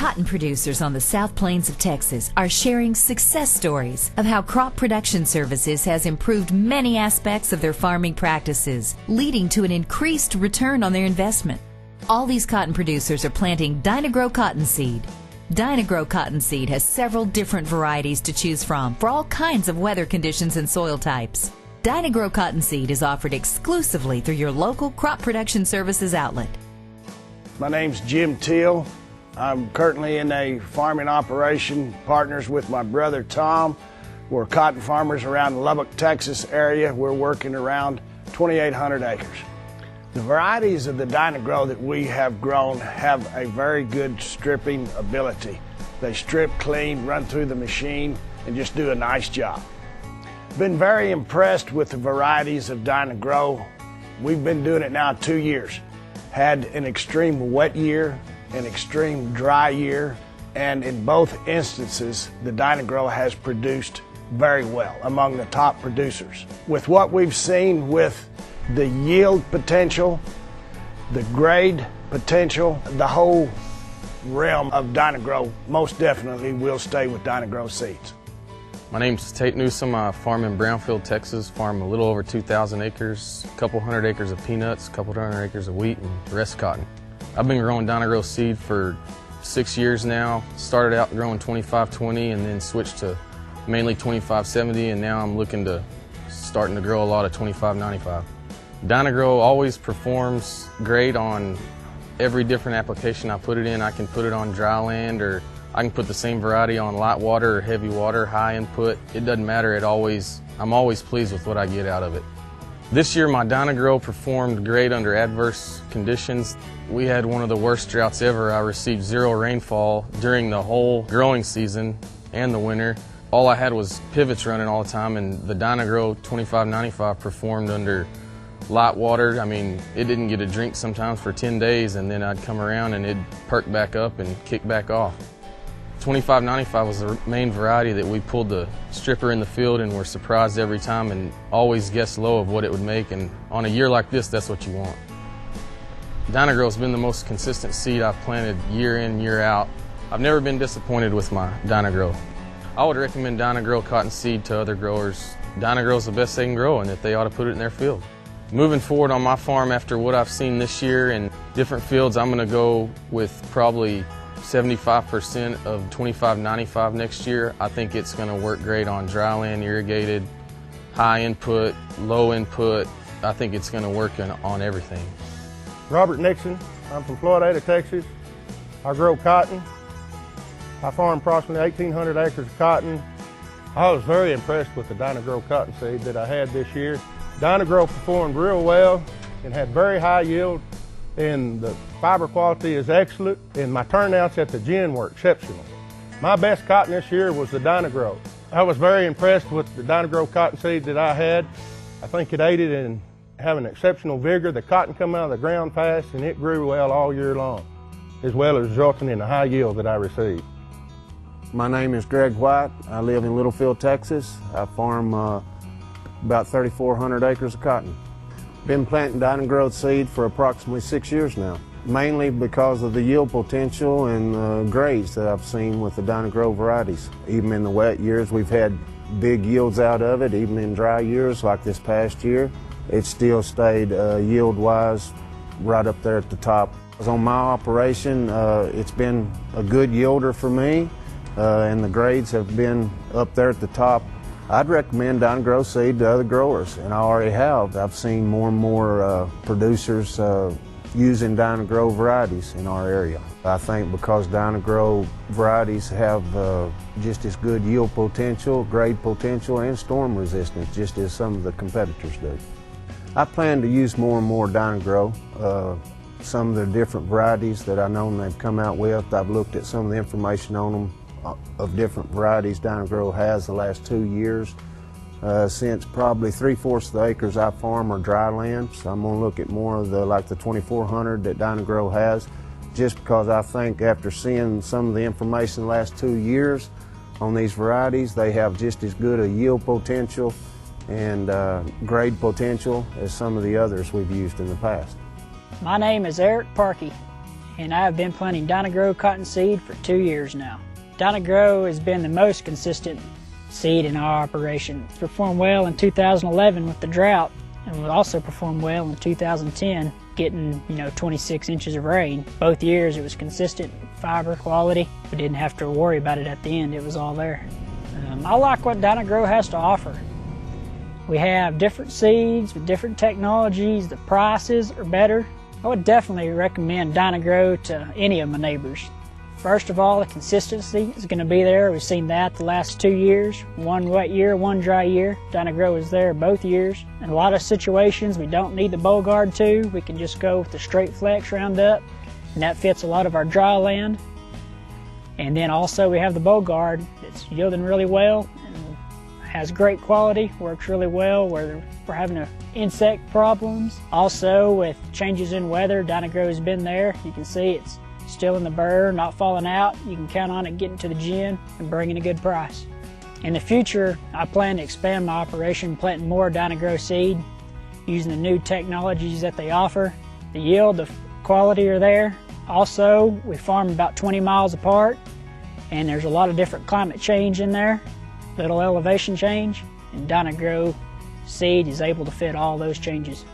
Cotton producers on the South Plains of Texas are sharing success stories of how Crop Production Services has improved many aspects of their farming practices, leading to an increased return on their investment. All these cotton producers are planting Dyna-Gro cottonseed. Dyna-Gro cottonseed has several different varieties to choose from for all kinds of weather conditions and soil types. Dyna-Gro cottonseed is offered exclusively through your local Crop Production Services outlet. My name's Jim Teal. I'm currently in a farming operation, partners with my brother Tom. We're cotton farmers around the Lubbock, Texas area. We're working around 2,800 acres. The varieties of the Dyna-Gro that we have grown have a very good stripping ability. They strip clean, run through the machine, and just do a nice job. Been very impressed with the varieties of Dyna-Gro. We've been doing it now 2 years. Had an extreme wet year, an extreme dry year, and in both instances, the Dyna-Gro has produced very well among the top producers. With what we've seen with the yield potential, the grade potential, the whole realm of Dyna-Gro most definitely will stay with Dyna-Gro seeds. My name's Tate Newsome. I farm in Brownfield, Texas. Farm a little over 2,000 acres, a couple hundred acres of peanuts, a couple hundred acres of wheat, and the rest cotton. I've been growing Dyna-Gro seed for 6 years now. Started out growing 25-20 and then switched to mainly 25-70, and now I'm starting to grow a lot of 25-95. Dyna-Gro always performs great on every different application I put it in. I can put it on dry land, or I can put the same variety on light water or heavy water, high input. It doesn't matter. I'm always pleased with what I get out of it. This year my Dyna-Gro performed great under adverse conditions. We had one of the worst droughts ever. I received 0 rainfall during the whole growing season and the winter. All I had was pivots running all the time, and the Dyna-Gro 25-95 performed under light water. I mean, it didn't get a drink sometimes for 10 days, and then I'd come around and it'd perk back up and kick back off. 25-95 was the main variety that we pulled the stripper in the field and were surprised every time and always guessed low of what it would make, and on a year like this, that's what you want. Dyna-Gro has been the most consistent seed I've planted year in, year out. I've never been disappointed with my Dyna-Gro. I would recommend Dyna-Gro cottonseed to other growers. Dyna-Gro is the best they can grow, and that they ought to put it in their field. Moving forward on my farm after what I've seen this year in different fields, I'm going to go with probably 75% of 25-95 next year. I think it's going to work great on dry land, irrigated, high input, low input. I think it's going to work on everything. Robert Nixon. I'm from Florida, Texas. I grow cotton. I farm approximately 1,800 acres of cotton. I was very impressed with the Dyna-Gro cottonseed that I had this year. Dyna-Gro performed real well and had very high yield, and the fiber quality is excellent, and my turnouts at the gin were exceptional. My best cotton this year was the Dyna-Gro. I was very impressed with the Dyna-Gro cottonseed that I had. I think it aided in having exceptional vigor. The cotton come out of the ground fast, and it grew well all year long, as well as resulting in the high yield that I received. My name is Greg White. I live in Littlefield, Texas. I farm about 3,400 acres of cotton. Been planting Dyna-Gro seed for approximately 6 years now, mainly because of the yield potential and grades that I've seen with the Dyna-Gro varieties. Even in the wet years, we've had big yields out of it. Even in dry years like this past year, it still stayed yield-wise right up there at the top. On my operation, it's been a good yielder for me, and the grades have been up there at the top. I'd recommend Dyna-Gro seed to other growers, and I already have. I've seen more and more producers using Dyna-Gro varieties in our area. I think because Dyna-Gro varieties have just as good yield potential, grade potential, and storm resistance, just as some of the competitors do. I plan to use more and more Dyna-Gro. Some of the different varieties that I know they've come out with, I've looked at some of the information on them of different varieties Dyna-Gro has the last 2 years. Since probably 3/4 of the acres I farm are dry land, so I'm going to look at more of the 2,400 that Dyna-Gro has, just because I think after seeing some of the information the last 2 years on these varieties, they have just as good a yield potential and grade potential as some of the others we've used in the past. My name is Eric Pyke. and I have been planting Dyna-Gro cottonseed for 2 years now. Dyna-Gro has been the most consistent seed in our operation. It's performed well in 2011 with the drought, and will also perform well in 2010, getting 26 inches of rain. Both years it was consistent fiber quality. We didn't have to worry about it at the end, it was all there. I like what Dyna-Gro has to offer. We have different seeds with different technologies, the prices are better. I would definitely recommend Dyna-Gro to any of my neighbors. First of all, the consistency is going to be there. We've seen that the last 2 years. One wet year, one dry year. Dyna-Gro is there both years. In a lot of situations, we don't need the bow guard too. We can just go with the straight flex Roundup, and that fits a lot of our dry land. And then also we have the bow guard that's yielding really well and has great quality, works really well where we're having insect problems. Also, with changes in weather, Dyna-Gro has been there. You can see it's still in the burr, not falling out. You can count on it getting to the gin and bringing a good price. In the future, I plan to expand my operation, planting more Dyna-Gro seed, using the new technologies that they offer. The yield, the quality are there. Also, we farm about 20 miles apart, and there's a lot of different climate change in there, little elevation change, and Dyna-Gro seed is able to fit all those changes.